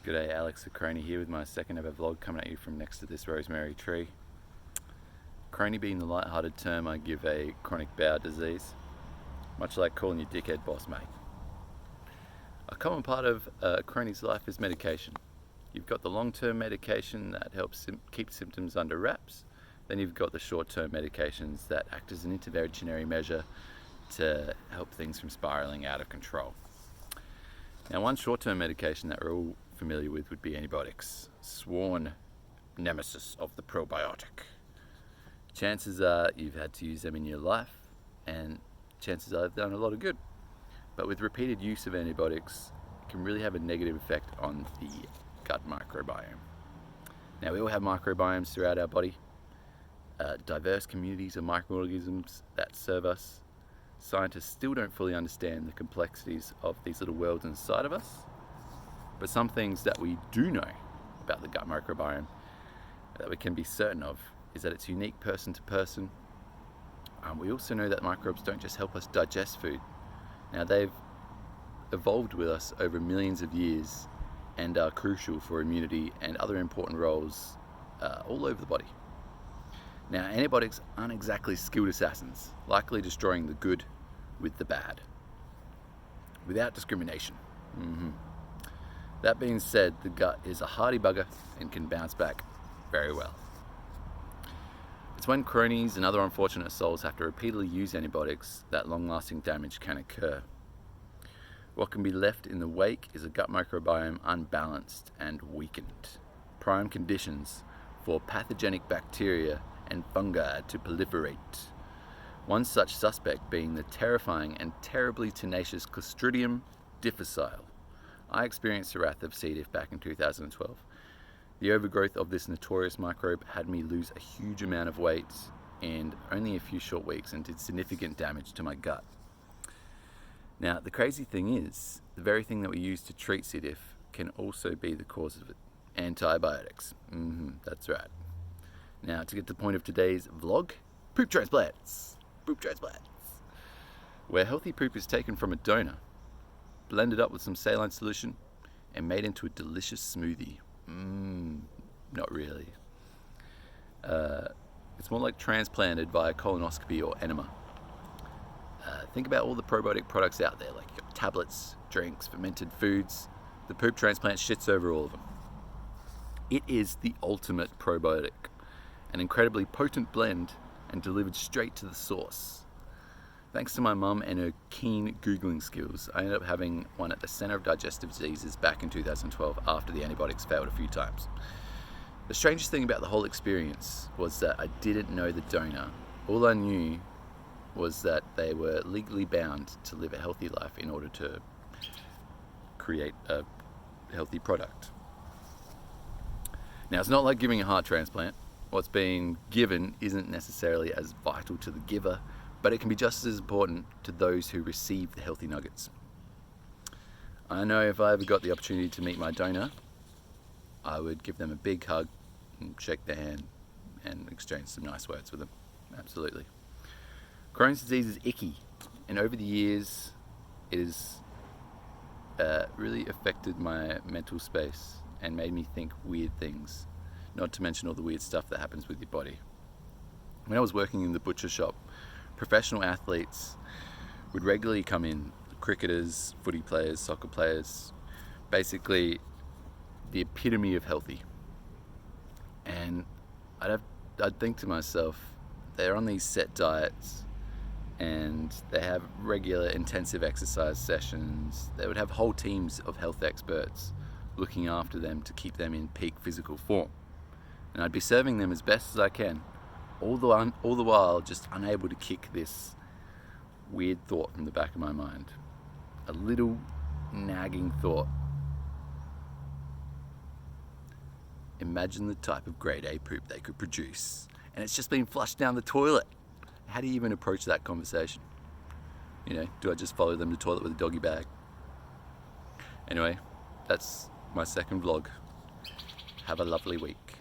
G'day, Alex of Crohnie here with my second ever vlog coming at you from next to this rosemary tree. Crohnie being the light-hearted term I give a chronic bowel disease, much like calling your dickhead boss mate. A common part of Crohnie's life is medication. You've got the long-term medication that helps keep symptoms under wraps. Then you've got the short-term medications that act as an interventionary measure to help things from spiraling out of control. Now, one short-term medication that we're all familiar with would be antibiotics, sworn nemesis of the probiotic. Chances are you've had to use them in your life, and chances are they've done a lot of good. But with repeated use of antibiotics, it can really have a negative effect on the gut microbiome. Now, we all have microbiomes throughout our body, diverse communities of microorganisms that serve us. Scientists still don't fully understand the complexities of these little worlds inside of us, but some things that we do know about the gut microbiome that we can be certain of is that it's unique person to person. We also know that microbes don't just help us digest food. Now, they've evolved with us over millions of years and are crucial for immunity and other important roles all over the body. Now, antibiotics aren't exactly skilled assassins, likely destroying the good with the bad, without discrimination. That being said, the gut is a hardy bugger and can bounce back very well. It's when Crohnies and other unfortunate souls have to repeatedly use antibiotics that long-lasting damage can occur. What can be left in the wake is a gut microbiome unbalanced and weakened, prime conditions for pathogenic bacteria and fungi to proliferate. One such suspect being the terrifying and terribly tenacious Clostridium difficile. I experienced the wrath of C. diff back in 2012. The overgrowth of this notorious microbe had me lose a huge amount of weight in only a few short weeks and did significant damage to my gut. Now, the crazy thing is, the very thing that we use to treat C. diff can also be the cause of it. Antibiotics. That's right. Now, to get to the point of today's vlog, poop transplants. Poop transplants. Where healthy poop is taken from a donor, blended up with some saline solution, and made into a delicious smoothie. Not really. It's more like transplanted via colonoscopy or enema. Think about all the probiotic products out there, like tablets, drinks, fermented foods. The poop transplant shits over all of them. It is the ultimate probiotic, an incredibly potent blend and delivered straight to the source. Thanks to my mum and her keen Googling skills, I ended up having one at the Center of Digestive Diseases back in 2012 after the antibiotics failed a few times. The strangest thing about the whole experience was that I didn't know the donor. All I knew was that they were legally bound to live a healthy life in order to create a healthy product. Now, it's not like giving a heart transplant. What's being given isn't necessarily as vital to the giver, but it can be just as important to those who receive the healthy nuggets. I know if I ever got the opportunity to meet my donor, I would give them a big hug and shake their hand and exchange some nice words with them. Absolutely. Crohn's disease is icky, and over the years it has really affected my mental space and made me think weird things, not to mention all the weird stuff that happens with your body. When I was working in the butcher shop, professional athletes would regularly come in, cricketers, footy players, soccer players, basically the epitome of healthy. And I'd think to myself, they're on these set diets and they have regular intensive exercise sessions. They would have whole teams of health experts looking after them to keep them in peak physical form. And I'd be serving them as best as I can, all the while just unable to kick this weird thought from the back of my mind. A little nagging thought. Imagine the type of grade A poop they could produce, and it's just been flushed down the toilet. How do you even approach that conversation? Do I just follow them to the toilet with a doggy bag? Anyway, that's my second vlog. Have a lovely week.